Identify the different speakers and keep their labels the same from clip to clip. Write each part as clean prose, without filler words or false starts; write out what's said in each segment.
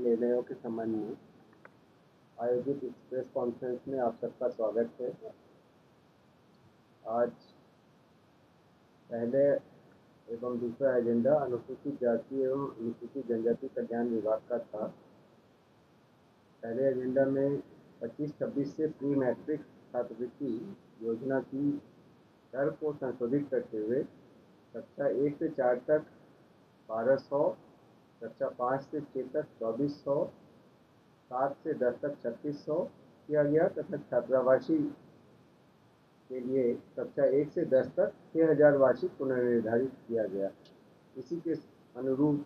Speaker 1: निर्णयों के संबंध में आयोजित इस प्रेस कॉन्फ्रेंस में आप सबका स्वागत है। आज पहले एवं दूसरा एजेंडा अनुसूचित जाति एवं अनुसूचित जनजाति कल्याण विभाग का था। पहले एजेंडा में 25-26 से प्री मैट्रिक छात्रवृत्ति योजना की दर को संशोधित करते हुए कक्षा 1 से 4 तक 1200, कक्षा 5 से 6 तक 2400, 7 से 10 तक 3600 किया गया तथा छात्रावासी के लिए कक्षा 1 से 10 तक 6000 वार्षिक पुनर्निर्धारित किया गया। इसी के अनुरूप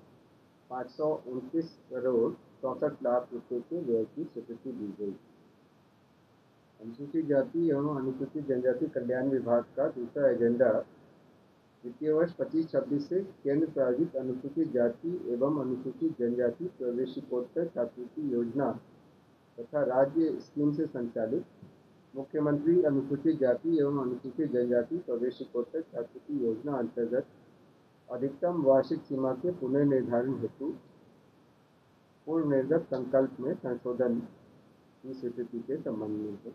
Speaker 1: 529 करोड़ 64 लाख रुपये के व्यय की स्वीकृति दी गई। अनुसूचित जाति एवं अनुसूचित जनजाति कल्याण विभाग का दूसरा एजेंडा वित्तीय वर्ष 25-26 से केंद्र प्रायोजित अनुसूचित जाति एवं अनुसूचित जनजाति प्रवेशिकोत्तर छात्रवृत्ति योजना तथा राज्य स्कीम से संचालित मुख्यमंत्री अनुसूचित जाति एवं अनुसूचित जनजाति प्रवेशिकोत्तर छात्रवृत्ति योजना अंतर्गत अधिकतम वार्षिक सीमा के पुनर्निर्धारण हेतु पूर्व निर्गत संकल्प में संशोधन की स्वीकृति के संबंध में है।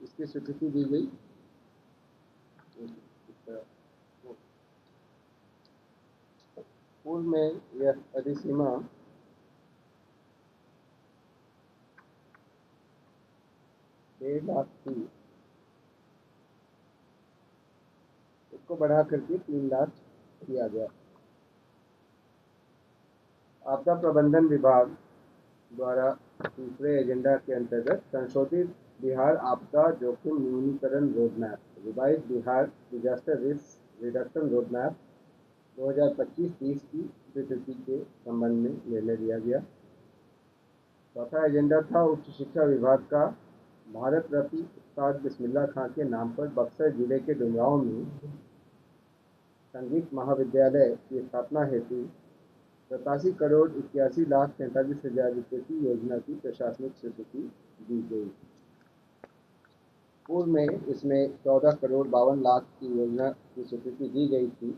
Speaker 1: इसकी स्वीकृति दी गई। पूर्व में यह अधिसीमा 1.5 लाख थी, इसको बढ़ा करके 3 लाख किया गया। आपदा प्रबंधन विभाग द्वारा तीसरे एजेंडा के अंतर्गत संशोधित बिहार आपदा जोखिम न्यूनीकरण roadmap, revise Bihar disaster risk reduction roadmap 2025-30 की स्वीकृति के संबंध में निर्णय लिया गया। चौथा एजेंडा था उच्च शिक्षा विभाग का भारत रत्न उस्ताद बिस्मिल्लाह खां के नाम पर बक्सर जिले के डुमरांव में संगीत महाविद्यालय की स्थापना हेतु 87 करोड़ 81 लाख 43 हजार रुपये की योजना की प्रशासनिक स्वीकृति दी गई। पूर्व में इसमें 14 करोड़ 52 लाख की योजना की स्वीकृति दी गई थी,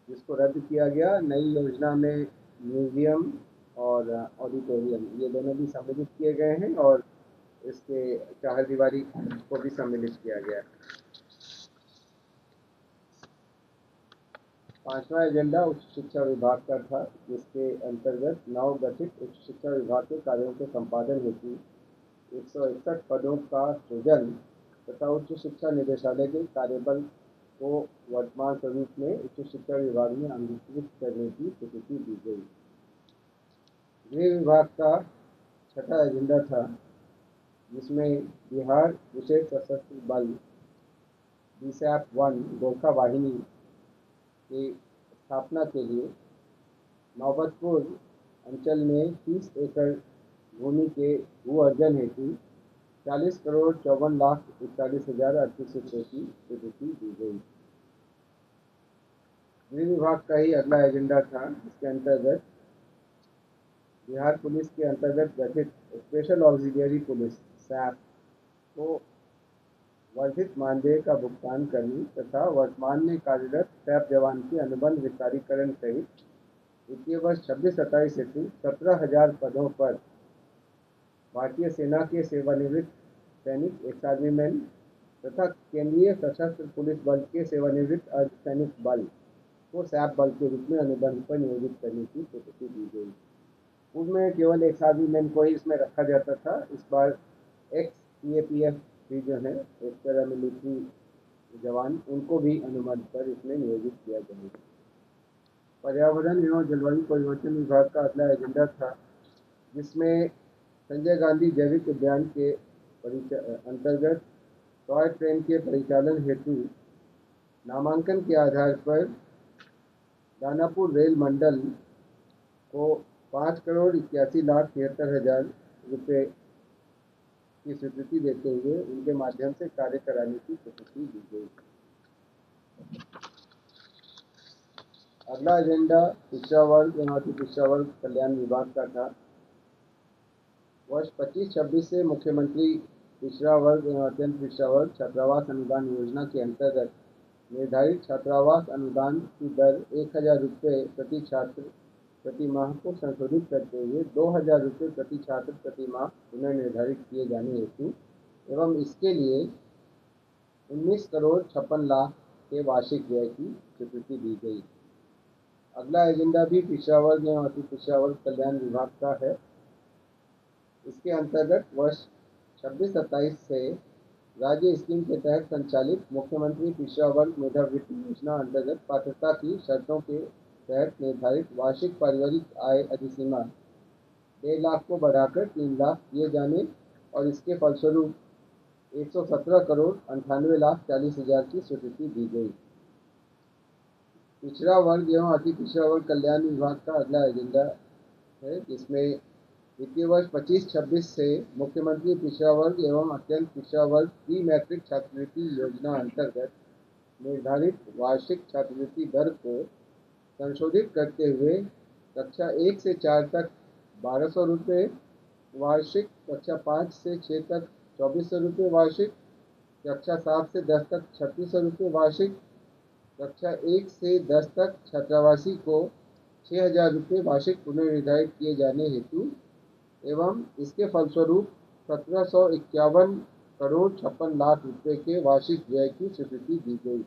Speaker 1: जिसको रद्द किया गया। नई योजना में म्यूजियम और ऑडिटोरियम ये दोनों भी सम्मिलित किए गए हैं और इसके चारदीवारी को भी सम्मिलित किया गया। पांचवा एजेंडा उच्च शिक्षा विभाग का था, जिसके अंतर्गत नव गठित उच्च शिक्षा विभाग के कार्यों के संपादन हेतु 161 पदों का सृजन तथा उच्च शिक्षा निदेशालय के कार्यबल को वर्तमान स्वरूप में उच्च शिक्षा विभाग में अंगीकृत करने की स्वीकृति दी गई। गृह विभाग का छठा एजेंडा था, जिसमें बिहार विशेष सशस्त्र बल BSAP-1 गोरखा वाहिनी की स्थापना के लिए नौबतपुर अंचल में 30 एकड़ भूमि के भू अर्जन हेतु 40 करोड़ 54 लाख 41 हजार 38 रुपये की स्वीकृति दी गई। गृह विभाग का ही अगला एजेंडा था, जिसके अंतर्गत बिहार पुलिस के अंतर्गत गठित स्पेशल ऑक्सिलियरी पुलिस SAP को वर्धित मानदेय का भुगतान करने तथा वर्तमान में कार्यरत SAP जवान के अनुबंध विस्तारीकरण सहित वित्तीय वर्ष 26-27 हेतु 17,000 पदों पर भारतीय सेना के सेवानिवृत्त सैनिक एक्स-आर्मीमैन तथा केंद्रीय सशस्त्र पुलिस बल के सेवानिवृत्त अर्धसैनिक बल को SAP बल के रूप में अनुबंध पर नियोजित करने की स्वीकृति दी गई। पूर्व में केवल एक्स-आर्मीमैन को ही इसमें रखा जाता था। इस बार ex-CAPF भी जो है एक पैरामिलिट्री जवान, उनको भी अनुबंध पर इसमें नियोजित किया जाएगा। पर्यावरण एवं जलवायु परिवर्तन विभाग का अगला एजेंडा था, जिसमें संजय गांधी जैविक उद्यान के अंतर्गत टॉय ट्रेन के परिचालन हेतु नामांकन के आधार पर दानापुर रेल मंडल को 5 करोड़ 81 लाख 73 हजार रुपये की स्वीकृति देते हुए उनके माध्यम से कार्य कराने की स्वीकृति दी गई। अगला एजेंडा पिछड़ा वर्ग एवं अति पिछड़ा वर्ग कल्याण विभाग का था। वर्ष 25-26 से मुख्यमंत्री पिछड़ा वर्ग एवं अत्यंत पिछड़ा वर्ग छात्रावास अनुदान योजना के अंतर्गत निर्धारित छात्रावास अनुदान की दर 1000 रुपये प्रति छात्र प्रति माह को संशोधित करते हुए 2,000 रुपये प्रति छात्र प्रति माह पुनर्निर्धारित किए जाने हेतु एवं इसके लिए 19,56,00,000 के वार्षिक व्यय की स्वीकृति दी गई। अगला एजेंडा भी पिछड़ा वर्ग एवं अति पिछड़ा वर्ग कल्याण विभाग का है। इसके अंतर्गत वर्ष 26-27 से राज्य स्कीम के तहत संचालित मुख्यमंत्री पिछड़ा वर्ग मेधावृत्ति योजना अंतर्गत पात्रता की शर्तों के तहत निर्धारित वार्षिक पारिवारिक आय अधिसीमा 1.5 लाख को बढ़ाकर 3 लाख किए जाने और इसके फलस्वरूप 117,98,40,000 की स्वीकृति दी गई। पिछड़ा वर्ग एवं अति पिछड़ा वर्ग कल्याण विभाग का अगला एजेंडा है, जिसमें वित्तीय वर्ष 25-26 से मुख्यमंत्री पिछड़ा वर्ग एवं अत्यंत पिछड़ा वर्ग प्री मैट्रिक छात्रवृत्ति योजना अंतर्गत निर्धारित वार्षिक छात्रवृत्ति दर को संशोधित करते हुए कक्षा 1 से 4 तक 1,200 रुपये वार्षिक, कक्षा 5 से 6 तक 2,400 रुपये वार्षिक, कक्षा 7 से 10 तक 3,600 रुपये वार्षिक, कक्षा 1 से 10 तक छात्रावासी को 6,000 रुपये वार्षिक पुनर्निर्धारित किए जाने हेतु एवं इसके फलस्वरूप 1,751,56,00,000 रुपये के वार्षिक व्यय की स्वीकृति दी गई।